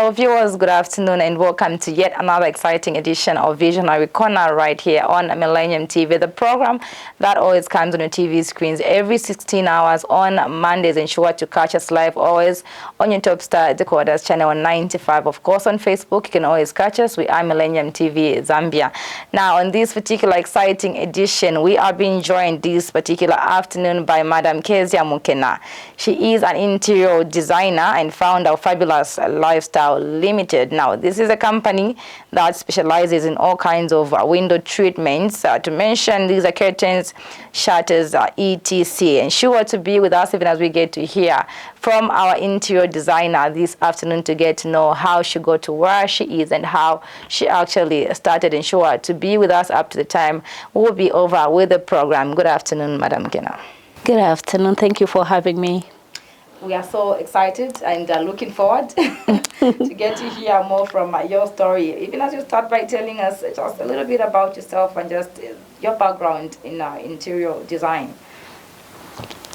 Hello viewers, good afternoon and welcome to yet another exciting edition of Visionary Corner right here on Millennium TV, the program that always comes on your TV screens every 16 hours on Mondays. Ensure to catch us live always on your Top Star Decoders channel 95. Of course, on Facebook, you can always catch us. We are Millennium TV Zambia. Now, on this particular exciting edition, we are being joined this particular afternoon by Madam Kezia Mukena. She is an interior designer and founder of Fabulous Lifestyle Ltd. Now, this is a company that specializes in all kinds of window treatments. To mention, these are curtains, shutters, etc. And sure to be with us even as we get to hear from our interior designer this afternoon to get to know how she got to where she is and how she actually started. And sure to be with us up to the time we'll be over with the program. Good afternoon, Madam Mukena. Good afternoon. Thank you for having me. We are so excited and looking forward to get to hear more from your story. Even as you start by telling us just a little bit about yourself and just your background in interior design.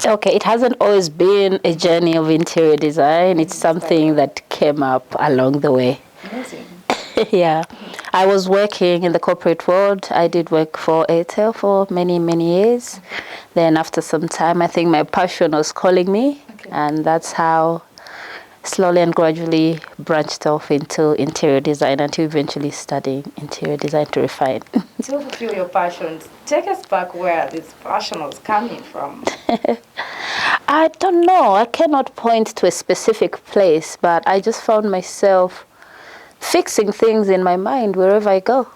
Okay, it hasn't always been a journey of interior design. It's something that came up along the way. Amazing. Yeah. I was working in the corporate world. I did work for Airtel for many, many years. Then after some time, I think my passion was calling me. Okay. And that's how slowly and gradually branched off into interior design until eventually studying interior design to refine. To fulfill your passions, take us back where this passion was coming from. I don't know. I cannot point to a specific place, but I just found myself fixing things in my mind wherever I go.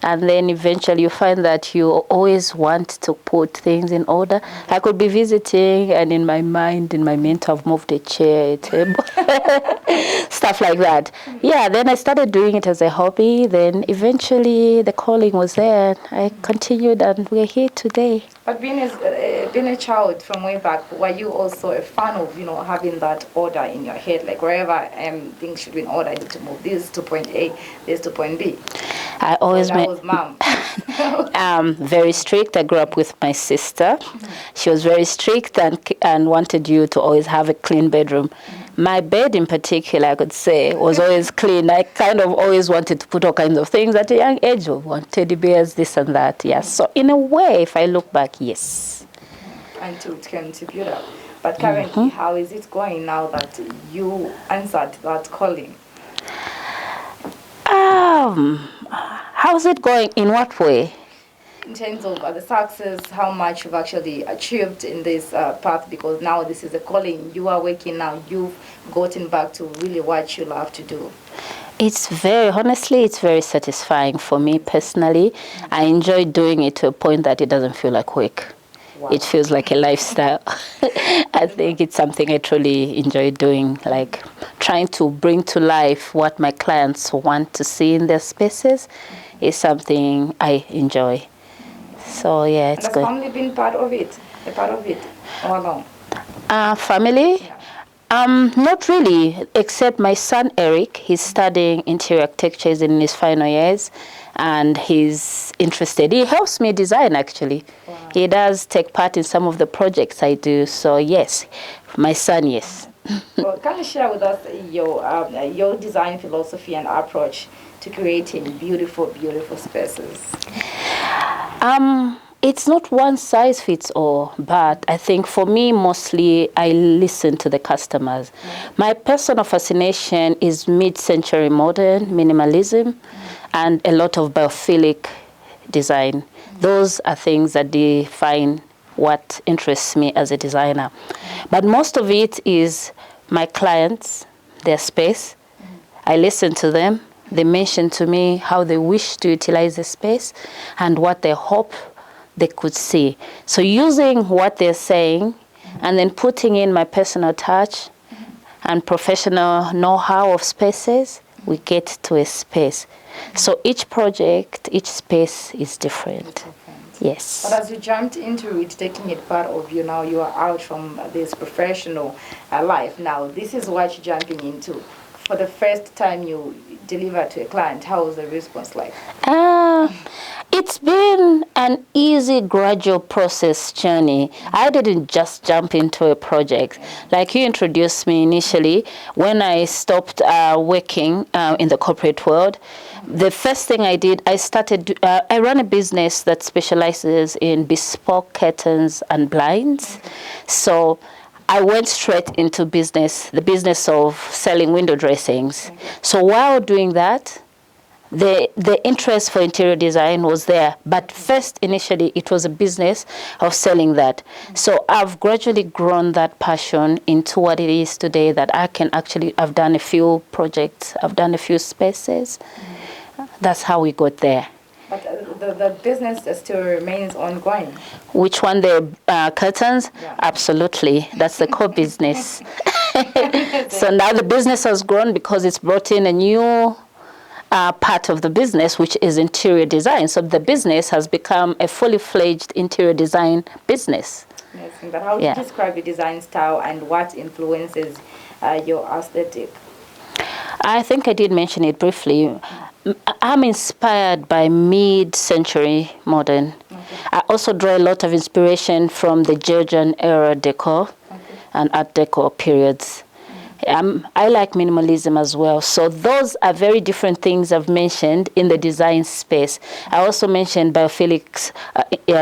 And then eventually you find that you always want to put things in order. I could be visiting and in my mind, in my mental, I've moved a chair, a table, stuff like that. Yeah, then I started doing it as a hobby. Then eventually the calling was there. I continued and we're here today. But being a child from way back, were you also a fan of, having that order in your head? Like wherever things should be in order, I need to move this to point A, this to point B. I always was mom. Very strict. I grew up with my sister. She was very strict and wanted you to always have a clean bedroom. My bed in particular, I could say, was always clean. I kind of always wanted to put all kinds of things at a young age. I want teddy bears, this and that. Yes. So in a way, if I look back, yes. Until it came to build up. But currently, how is it going now that you answered that calling? How's it going? In what way? In terms of the success, how much you've actually achieved in this path, because now this is a calling. You are working now. You've gotten back to really what you love to do. Honestly, it's very satisfying for me personally. I enjoy doing it to a point that it doesn't feel like work. Wow. It feels like a lifestyle. I think it's something I truly enjoy doing, like trying to bring to life what my clients want to see in their spaces is something I enjoy. So yeah, it's good. Has family been part of it? A part of it all along? Family? Yeah. Not really, except my son Eric. He's studying interior architecture, he's in his final years, and he's interested. He helps me design actually. Wow. He does take part in some of the projects I do. So yes, my son, yes. Well, can you share with us your design philosophy and approach to creating beautiful, beautiful spaces? It's not one size fits all, but I think for me, mostly I listen to the customers. My personal fascination is mid-century modern minimalism and a lot of biophilic design. Those are things that define what interests me as a designer. But most of it is my clients, their space. I listen to them. They mention to me how they wish to utilize the space and what they hope they could see. So using what they're saying and then putting in my personal touch and professional know-how of spaces, we get to a space. So each project, each space is different. Yes. But as you jumped into it, taking it part of you now, you are out from this professional life. Now, this is what you're jumping into. For the first time you deliver to a client, how was the response like? It's been an easy, gradual process journey. I didn't just jump into a project. Like you introduced me initially, when I stopped working in the corporate world, the first thing I did, I run a business that specializes in bespoke curtains and blinds. So I went straight into the business of selling window dressings. So while doing that, the interest for interior design was there, but first initially it was a business of selling that. So I've gradually grown that passion into what it is today, that I've done a few projects, I've done a few spaces. That's how we got there. But the business still remains ongoing. Which one? The curtains? Yeah. Absolutely. That's the core business. So now the business has grown because it's brought in a new part of the business, which is interior design. So the business has become a fully fledged interior design business. Yes, but how do you describe your design style and what influences your aesthetic? I think I did mention it briefly. I'm inspired by mid-century modern. Okay. I also draw a lot of inspiration from the Georgian era decor and Art Deco periods. I like minimalism as well. So those are very different things I've mentioned in the design space. I also mentioned biophilic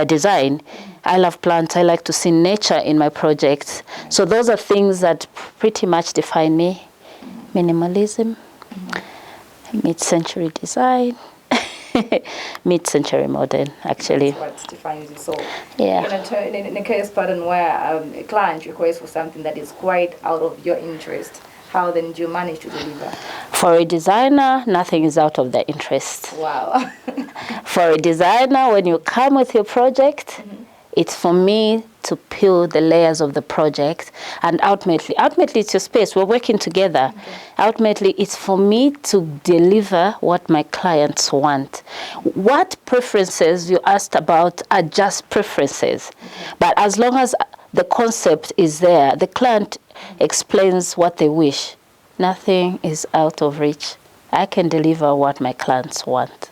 design. I love plants. I like to see nature in my projects. So those are things that pretty much define me. Minimalism, mid-century design, mid-century modern, actually. That's what defines you. So, yeah. In a case pattern where a client requests for something that is quite out of your interest, how then do you manage to deliver? For a designer, nothing is out of their interest. Wow. For a designer, when you come with your project, it's for me to peel the layers of the project, and ultimately it's your space. We're working together. Ultimately, it's for me to deliver what my clients want. What preferences you asked about are just preferences. But as long as the concept is there, the client explains what they wish. Nothing is out of reach. I can deliver what my clients want.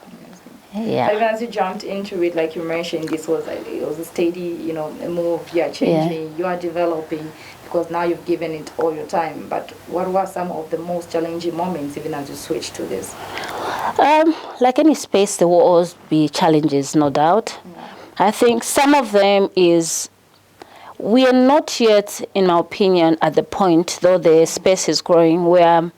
Yeah. Even as you jumped into it, like you mentioned, it was a steady, a move. You are changing, you are developing, because now you've given it all your time. But what were some of the most challenging moments, even as you switched to this? Like any space, there will always be challenges, no doubt. I think some of them is we are not yet, in my opinion, at the point, though the space is growing, where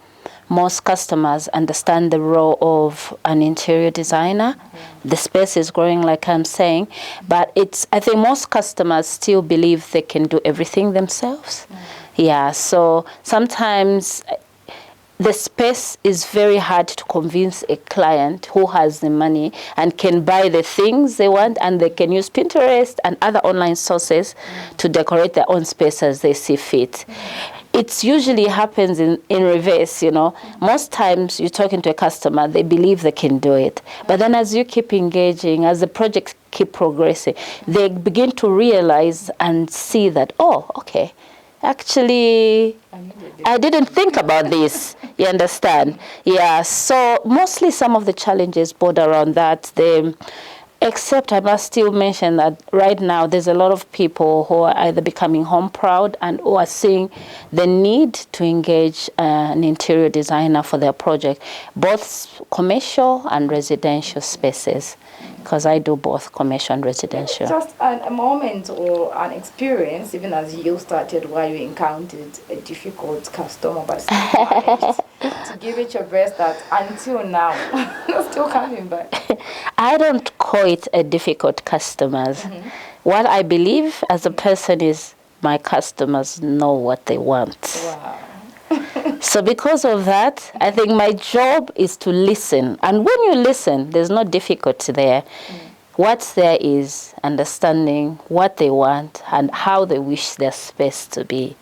most customers understand the role of an interior designer. The space is growing, like I'm saying, but I think most customers still believe they can do everything themselves. Yeah, so sometimes the space is very hard to convince a client who has the money and can buy the things they want, and they can use Pinterest and other online sources to decorate their own space as they see fit. It usually happens in reverse, Most times you're talking to a customer, they believe they can do it. But then as you keep engaging, as the projects keep progressing, they begin to realize and see that, oh, okay, actually, I didn't think about this. You understand? Yeah, so mostly some of the challenges border around that. Except I must still mention that right now there's a lot of people who are either becoming home proud and who are seeing the need to engage an interior designer for their project, both commercial and residential spaces, because I do both commercial and residential. Just a moment or an experience, even as you started, where you encountered a difficult customer, but still managed to give it your best that until now, still coming back. I don't call it a difficult customers. What I believe as a person is my customers know what they want. Wow. So because of that, I think my job is to listen. And when you listen, there's no difficulty there. What's there is understanding what they want and how they wish their space to be.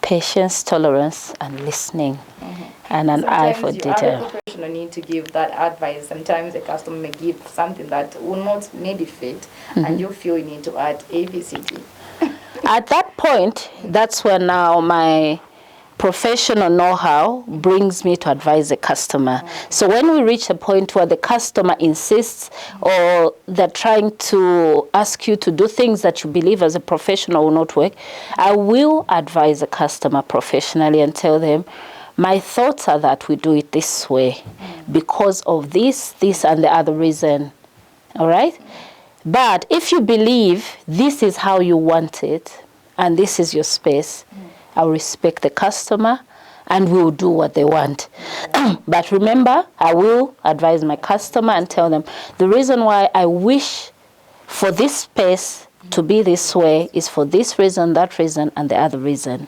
Patience, tolerance, and listening. And an eye for detail. Sometimes you professional need to give that advice. Sometimes a customer may give something that will not maybe fit, and you feel you need to add A, B, C, D. At that point, that's where now my professional know-how brings me to advise the customer. So when we reach a point where the customer insists or they're trying to ask you to do things that you believe as a professional will not work, I will advise the customer professionally and tell them, my thoughts are that we do it this way because of this, and the other reason. All right? But if you believe this is how you want it and this is your space, I'll respect the customer and we'll do what they want. But remember, I will advise my customer and tell them the reason why I wish for this space to be this way is for this reason, that reason, and the other reason.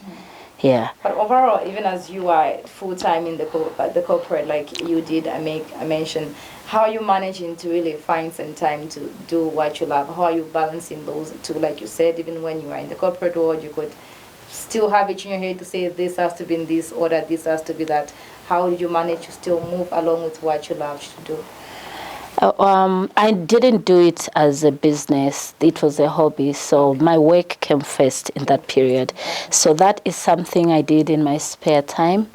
Yeah. But overall, even as you are full-time in the corporate, like you did, I mentioned, how are you managing to really find some time to do what you love? How are you balancing those two? Like you said, even when you are in the corporate world, you could still have it in your head to say this has to be in this order, this has to be that. How did you manage to still move along with what you love to do? I didn't do it as a business. It was a hobby. So my work came first in that period. So that is something I did in my spare time.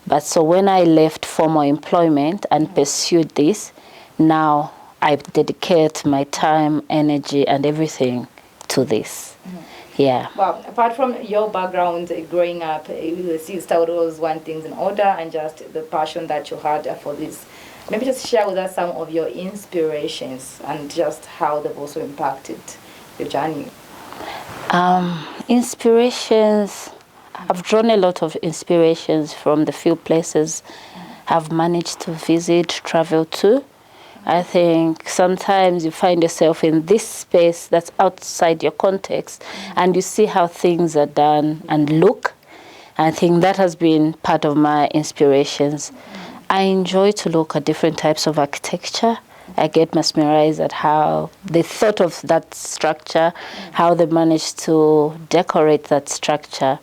But so when I left formal employment and pursued this, now I dedicate my time, energy, and everything to this. Yeah. Well, apart from your background growing up, your sister was one thing in order, and just the passion that you had for this. Maybe just share with us some of your inspirations and just how they've also impacted your journey. Inspirations, I've drawn a lot of inspirations from the few places I've managed to visit, travel to. I think sometimes you find yourself in this space that's outside your context and you see how things are done and look. I think that has been part of my inspirations. I enjoy to look at different types of architecture. I get mesmerized at how they thought of that structure, how they managed to decorate that structure.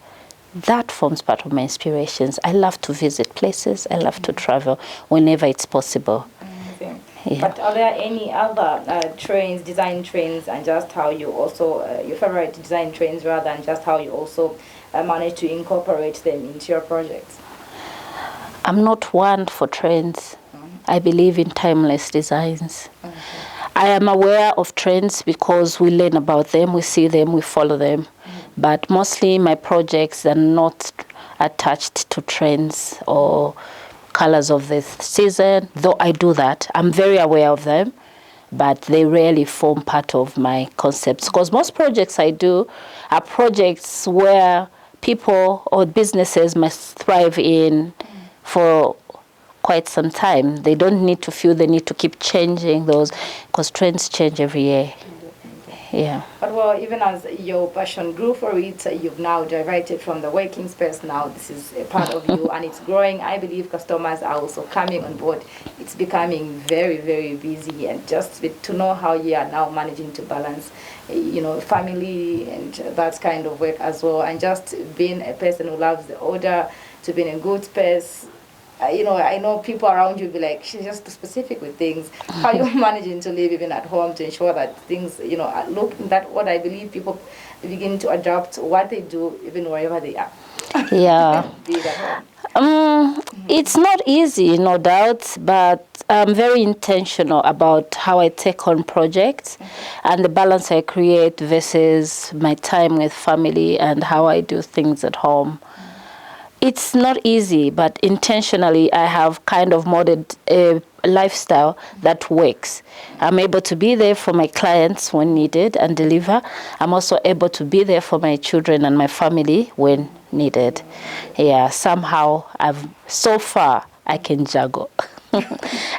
That forms part of my inspirations. I love to visit places. I love to travel whenever it's possible. Yeah. But are there any other trends, design trends, and just how you also, your favorite design trends rather, and just how you also manage to incorporate them into your projects? I'm not one for trends. I believe in timeless designs. I am aware of trends because we learn about them, we see them, we follow them. But mostly my projects are not attached to trends or colors of the season, though I do that. I'm very aware of them, but they rarely form part of my concepts. Because most projects I do are projects where people or businesses must thrive in for quite some time. They don't need to feel they need to keep changing those because trends change every year. Yeah. But well, even as your passion grew for it, you've now diverted from the working space. Now this is a part of you and it's growing. I believe customers are also coming on board. It's becoming very, very busy, and just to know how you are now managing to balance, family and that kind of work as well, and just being a person who loves the order, to be in a good space. I know people around you be like, she's just too specific with things. How are you managing to live even at home to ensure that things, look that what I believe people begin to adopt what they do even wherever they are. Yeah. Be it at home. It's not easy, no doubt, but I'm very intentional about how I take on projects and the balance I create versus my time with family and how I do things at home. It's not easy, but intentionally I have kind of modeled a lifestyle that works. I'm able to be there for my clients when needed and deliver. I'm also able to be there for my children and my family when needed. Yeah, somehow so far I can juggle.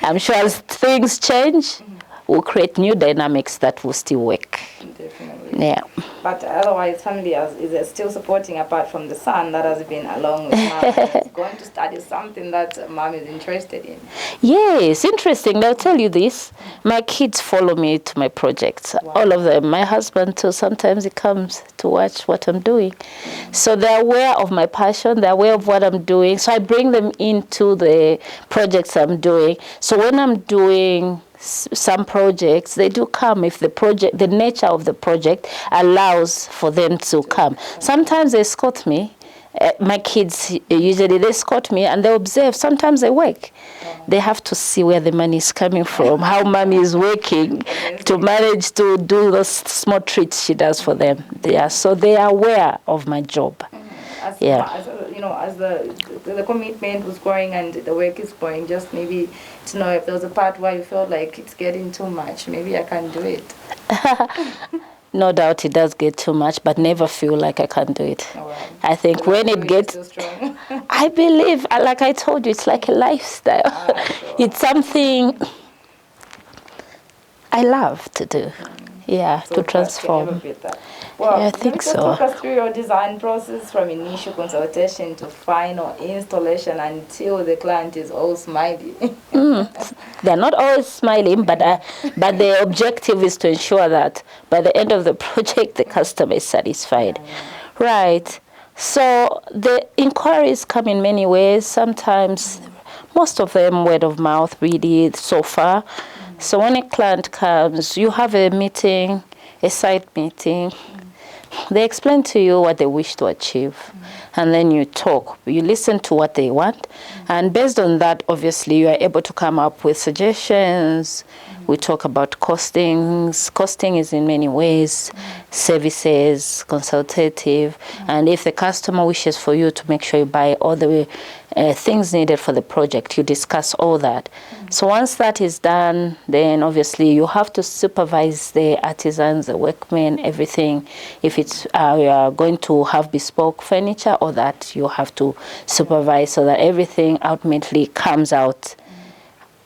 I'm sure as things change, we'll create new dynamics that will still work. Definitely. Yeah. But otherwise, family is still supporting apart from the son that has been along with mom and is going to study something that mom is interested in. Yes, interesting. I'll tell you this. My kids follow me to my projects. Wow. All of them. My husband too. Sometimes he comes to watch what I'm doing. So they're aware of my passion. They're aware of what I'm doing. So I bring them into the projects I'm doing. So when I'm doing some projects, they do come if the nature of the project allows for them to come. Sometimes they escort me My kids usually they escort me and they observe. Sometimes they work. They have to see where the money is coming from, how mommy is working to manage to do those small treats she does for them. So they are aware of my job. As the commitment was growing and the work is growing, just maybe to know if there was a part where you felt like it's getting too much, maybe I can't do it. No doubt it does get too much, but never feel like I can't do it. Oh, wow. I think when it gets, I believe, like I told you, it's like a lifestyle. Sure. It's something I love to do. So to transform. Well, I think so. Talk us through your design process from initial consultation to final installation until the client is all smiley. They're not always smiling, but the objective is to ensure that by the end of the project, the customer is satisfied. Right. So the inquiries come in many ways. Sometimes, most of them word of mouth, really, so far. So when a client comes, you have a meeting, a site meeting. They explain to you what they wish to achieve, and then you talk. You listen to what they want, and based on that, obviously, you are able to come up with suggestions. We talk about costings. Costing is in many ways, services, consultative, and if the customer wishes for you to make sure you buy all the things needed for the project, you discuss all that. So once that is done, then obviously you have to supervise the artisans, the workmen, everything. If it's you are going to have bespoke furniture, or that you have to supervise so that everything ultimately comes out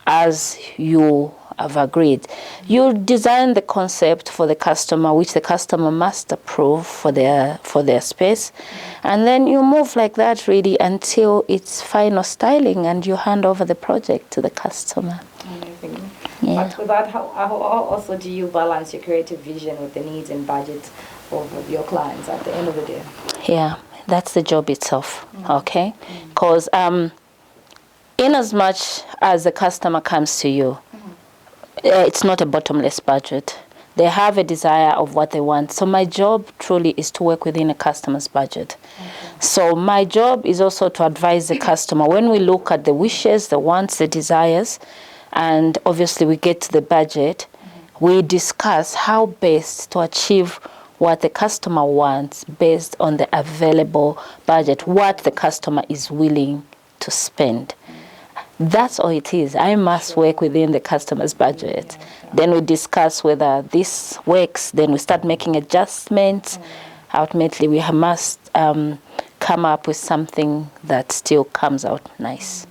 as you have agreed. You design the concept for the customer, which the customer must approve for their space, and then you move like that really until it's final styling, and you hand over the project to the customer. Amazing. But with that, how also do you balance your creative vision with the needs and budget of your clients at the end of the day? Yeah, that's the job itself. Okay, because in as much as the customer comes to you, it's not a bottomless budget. They have a desire of what they want. So my job truly is to work within a customer's budget. So my job is also to advise the customer. When we look at the wishes, the wants, the desires, and obviously we get to the budget, we discuss how best to achieve what the customer wants based on the available budget, what the customer is willing to spend. That's all it is. I must work within the customer's budget. Then we discuss whether this works. Then we start making adjustments. Ultimately, we must come up with something that still comes out nice.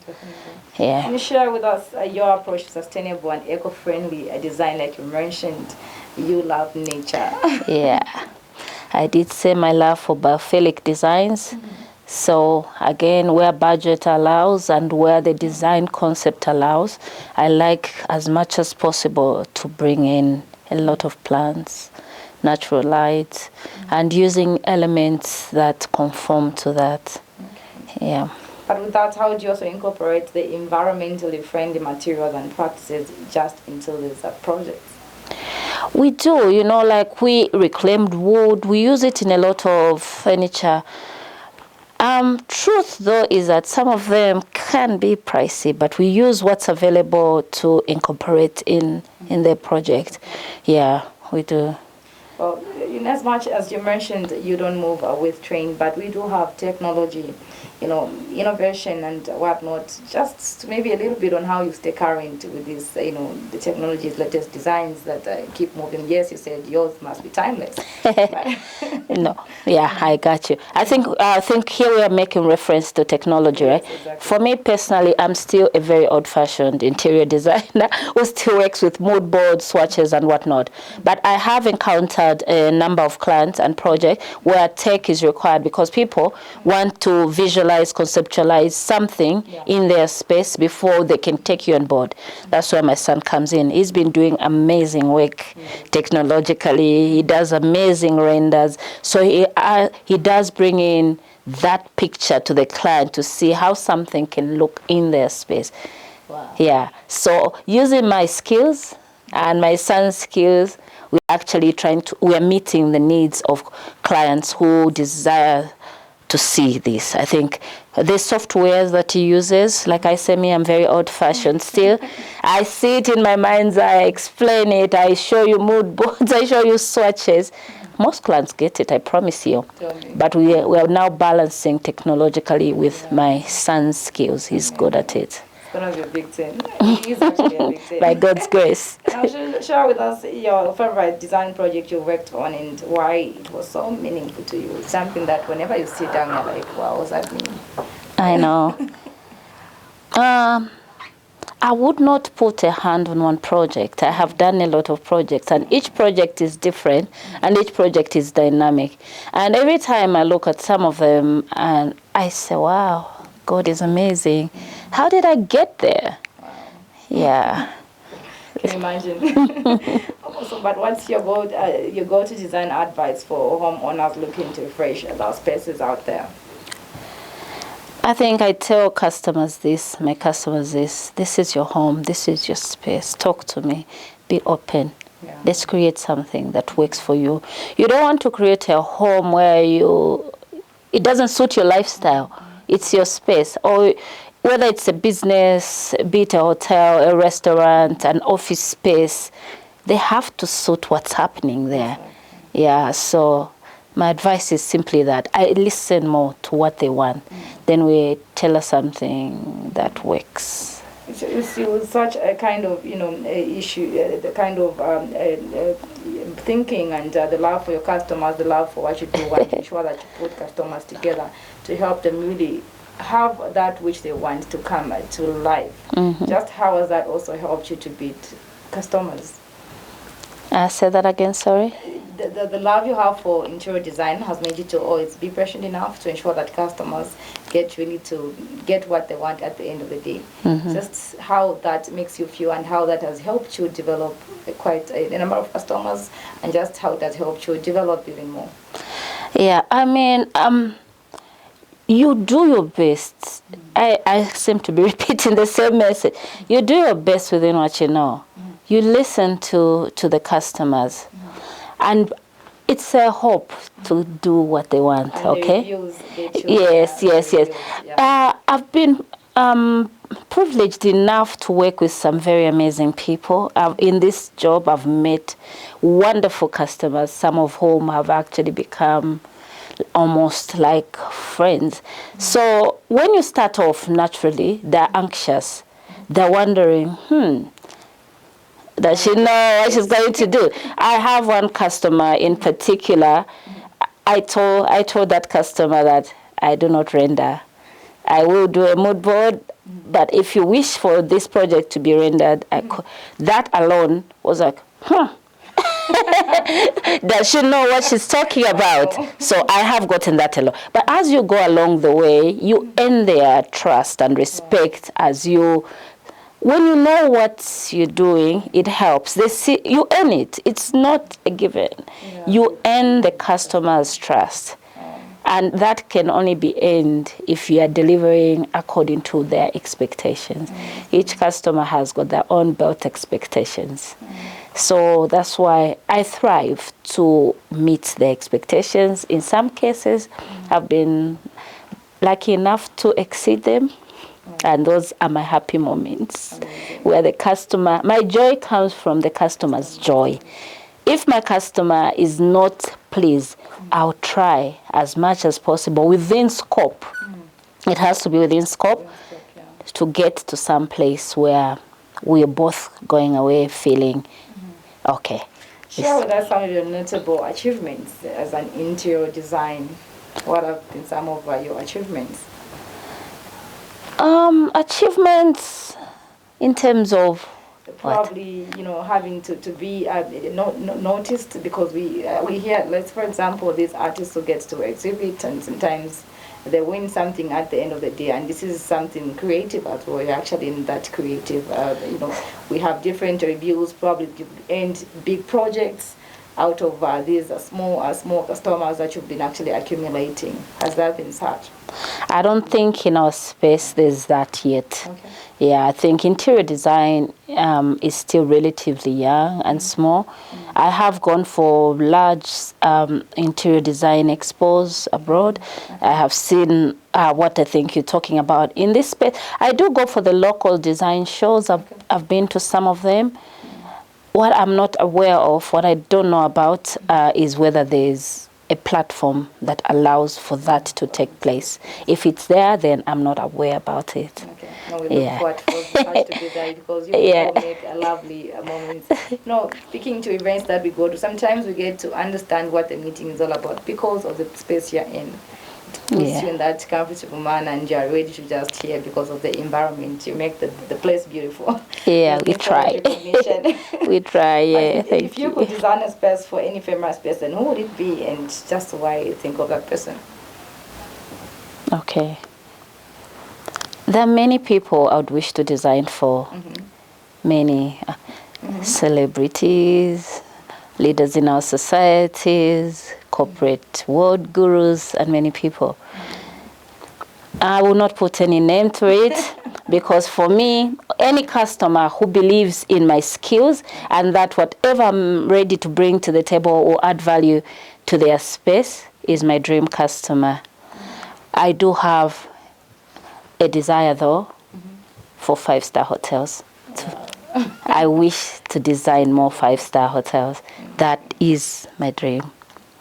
Yeah. Can you share with us your approach to sustainable and eco-friendly design? Like you mentioned, you love nature. Yeah. I did say my love for biophilic designs. So again, where budget allows and where the design concept allows, I like as much as possible to bring in a lot of plants, natural light, and using elements that conform to that. Yeah. But with that, how do you also incorporate the environmentally friendly materials and practices just into these projects? We do, like we reclaimed wood. We use it in a lot of furniture. Truth, though, is that some of them can be pricey, but we use what's available to incorporate in the project. Yeah, we do. Well, in as much as you mentioned, you don't move with train, but we do have technology, innovation and whatnot. Just maybe a little bit on how you stay current with this, the technology's latest designs that keep moving. Yes, you said yours must be timeless. No, yeah, I got you. I think here we are making reference to technology, right? Yes, exactly. For me personally, I'm still a very old-fashioned interior designer who still works with mood boards, swatches, and whatnot. But I have encountered a number of clients and projects where tech is required because people want to visualize, conceptualize something in their space before they can take you on board. That's where my son comes in. He's been doing amazing work technologically. He does amazing renders. So he does bring in that picture to the client to see how something can look in their space. Wow. Yeah. So using my skills and my son's skills, we're actually we are meeting the needs of clients who desire to to see this. I think the softwares that he uses, like I say, I'm very old-fashioned still. I see it in my mind's eye, I explain it, I show you mood boards, I show you swatches. Most clients get it, I promise you. But we are now balancing technologically with my son's skills. He's good at it. It's going to be a big thing. It is actually a big thing. By God's grace. Now, share with us your favorite design project you worked on and why it was so meaningful to you. Something that whenever you sit down, you're like, wow, what's that mean? I know. I would not put a hand on one project. I have done a lot of projects, and each project is different, and each project is dynamic. And every time I look at some of them, and I say, wow, God is amazing. How did I get there? Wow. Yeah. Can you imagine? Also, but what's your go-to design advice for homeowners looking to refresh their spaces out there? I think I tell customers this, my customers this is your home, this is your space, talk to me, be open. Yeah. Let's create something that works for you. You don't want to create a home where it doesn't suit your lifestyle. It's your space. Or whether it's a business, be it a hotel, a restaurant, an office space, they have to suit what's happening there. Yeah, so my advice is simply that I listen more to what they want. Then we tell us something that works. It's such a kind of, issue, the kind of thinking and the love for your customers, the love for what you do, and ensure that you put customers together to help them really have that which they want to come to life. Mm-hmm. Just how has that also helped you to beat customers? Say that again, sorry? The love you have for interior design has made you to always be patient enough to ensure that customers get really to get what they want at the end of the day. Mm-hmm. Just how that makes you feel and how that has helped you develop quite a number of customers, and just how that helped you develop even more. Yeah, I mean, you do your best. I seem to be repeating the same message. You do your best within what you know. You listen to the customers. And it's a hope to do what they want, and okay? Yes. Yeah. I've been privileged enough to work with some very amazing people. In this job, I've met wonderful customers, some of whom have actually become almost like friends. So when you start off, naturally, they're anxious. They're wondering, does she know what she's going to do? I have one customer in particular. I told that customer that I do not render. I will do a mood board, but if you wish for this project to be rendered, that alone was like, does she know what she's talking about? So I have gotten that along. But as you go along the way, you earn their trust and respect as you. When you know what you're doing, it helps. They see you earn it. It's not a given. Yeah. You earn the customer's trust. And that can only be earned if you are delivering according to their expectations. Each customer has got their own built expectations. So that's why I thrive to meet their expectations. In some cases, I've been lucky enough to exceed them. And those are my happy moments. Where the customer, my joy comes from the customer's joy. If my customer is not pleased, I'll try as much as possible within scope. It has to be within scope to get to some place where we're both going away feeling okay. Share with us some of your notable achievements as an interior design. What have been some of your achievements? Achievements in terms of probably having to be noticed, because we hear, let's for example, these artists who get to exhibit, and sometimes they win something at the end of the day, and this is something creative as well. You're actually in that creative. We have different reviews, probably, and big projects. out of these small customers that you've been actually accumulating? Has that been such? I don't think in our space there's that yet. Okay. Yeah, I think interior design is still relatively young and small. I have gone for large interior design expos abroad. I have seen what I think you're talking about in this space. I do go for the local design shows. I've been to some of them. What I'm not aware of, what I don't know about, is whether there's a platform that allows for that to take place. If it's there, then I'm not aware about it. Okay. No, we look forward for such to be there, because you all make a lovely moments. No, speaking to events that we go to, sometimes we get to understand what the meeting is all about because of the space you're in. Puts you in that comfortable manner, and you're ready to just hear because of the environment. You make the place beautiful. Yeah, we try. We try, yeah. If you could design a space for any famous person, who would it be, and just why you think of that person? Okay. There are many people I would wish to design for. Many celebrities, leaders in our societies, corporate world gurus, and many people. I will not put any name to it because for me, any customer who believes in my skills and that whatever I'm ready to bring to the table will add value to their space is my dream customer. I do have a desire though for 5-star hotels. I wish to design more 5-star hotels. That is my dream.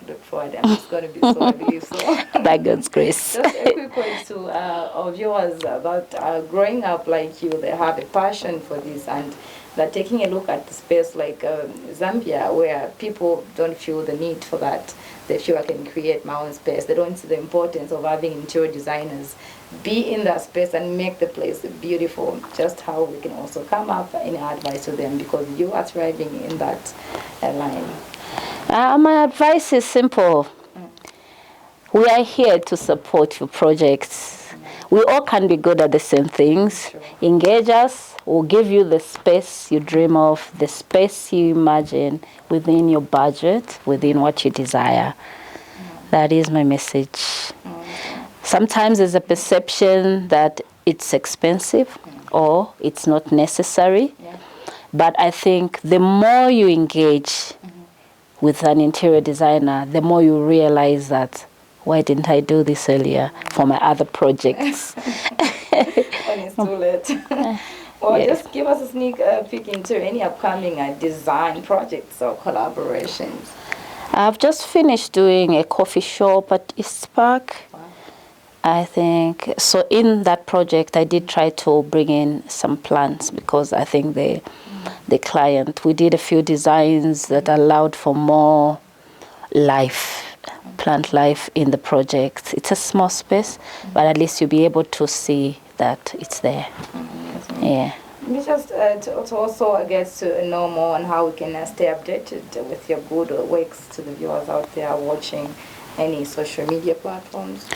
Look forward, and it's going to be so, I believe so. By God's grace. Just a quick word to our viewers about growing up like you. They have a passion for this, and they're taking a look at the space like Zambia, where people don't feel the need for that. They feel I can create my own space. They don't see the importance of having interior designers be in that space and make the place beautiful. Just how we can also come up any advice to them, because you are thriving in that line. My advice is simple. We are here to support your projects. We all can be good at the same things. Engage us. We'll give you the space you dream of, the space you imagine within your budget, within what you desire. That is my message. Sometimes there's a perception that it's expensive or it's not necessary. But I think the more you engage with an interior designer, the more you realize that, why didn't I do this earlier for my other projects? When it's too late. Well, just give us a sneak peek into any upcoming design projects or collaborations. I've just finished doing a coffee shop at East Park. Wow. I think, so in that project, I did try to bring in some plants because I think the client, we did a few designs that allowed for more life, plant life in the project. It's a small space, but at least you'll be able to see that it's there. Yeah. We just to also get to know more on how we can stay updated with your good works to the viewers out there watching. Any social media platforms?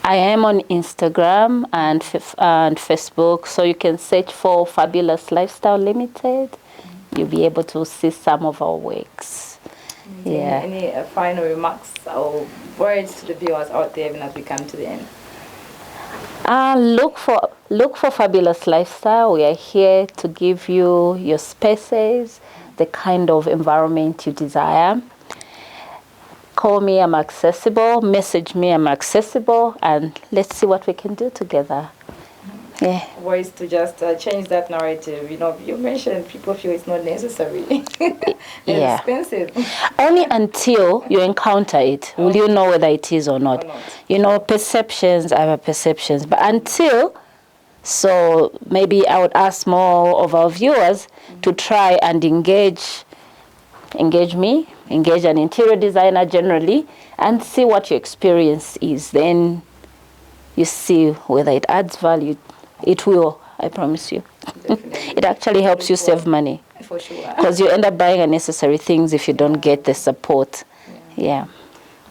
I am on Instagram and Facebook, so you can search for Fabulous Lifestyle Ltd. You'll be able to see some of our works. Yeah. Any final remarks or words to the viewers out there even as we come to the end? Look for Fabulous Lifestyle. We are here to give you your spaces, the kind of environment you desire. Call me, I'm accessible. Message me, I'm accessible. And let's see what we can do together. Yeah. Ways to just change that narrative. You know, you mentioned people feel it's not necessary. It's expensive. Only until you encounter it will you know whether it is or not. You know, perceptions are perceptions. But until, so maybe I would ask more of our viewers to try and engage me, engage an interior designer generally, and see what your experience is. Then you see whether it adds value. It will, I promise you. It actually helps you save money. For sure. Because you end up buying unnecessary things if you don't get the support. Yeah.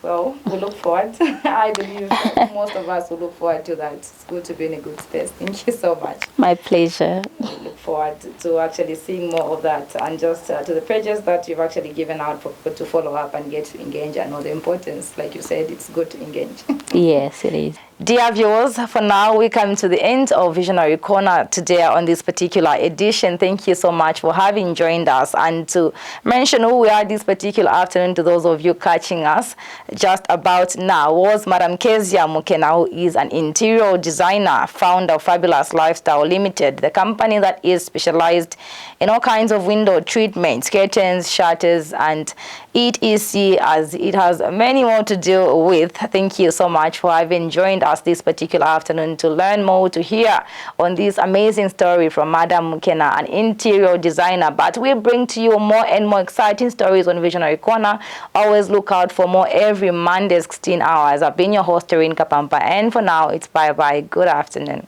Well, we look forward. I believe most of us will look forward to that. It's good to be in a good space. Thank you so much. My pleasure. We look forward to actually seeing more of that, and just to the pages that you've actually given out for people to follow up and get to engage and know the importance. Like you said, it's good to engage. Yes, it is. Dear viewers, for now we come to the end of Visionary Corner today on this particular edition. Thank you so much for having joined us, and to mention who we are this particular afternoon to those of you catching us just about now was Madam Kezia Mukena, who is an interior designer, founder of Fabulous Lifestyle Ltd, the company that is specialized in all kinds of window treatments, curtains, shutters, and etc., as it has many more to do with. Thank you so much for having joined us this particular afternoon to learn more, to hear on this amazing story from Madam Mukena, an interior designer. But we bring to you more and more exciting stories on Visionary Corner. Always look out for more every Monday, 16 hours. I've been your host, Tarine Kapampa, and for now, it's bye-bye. Good afternoon.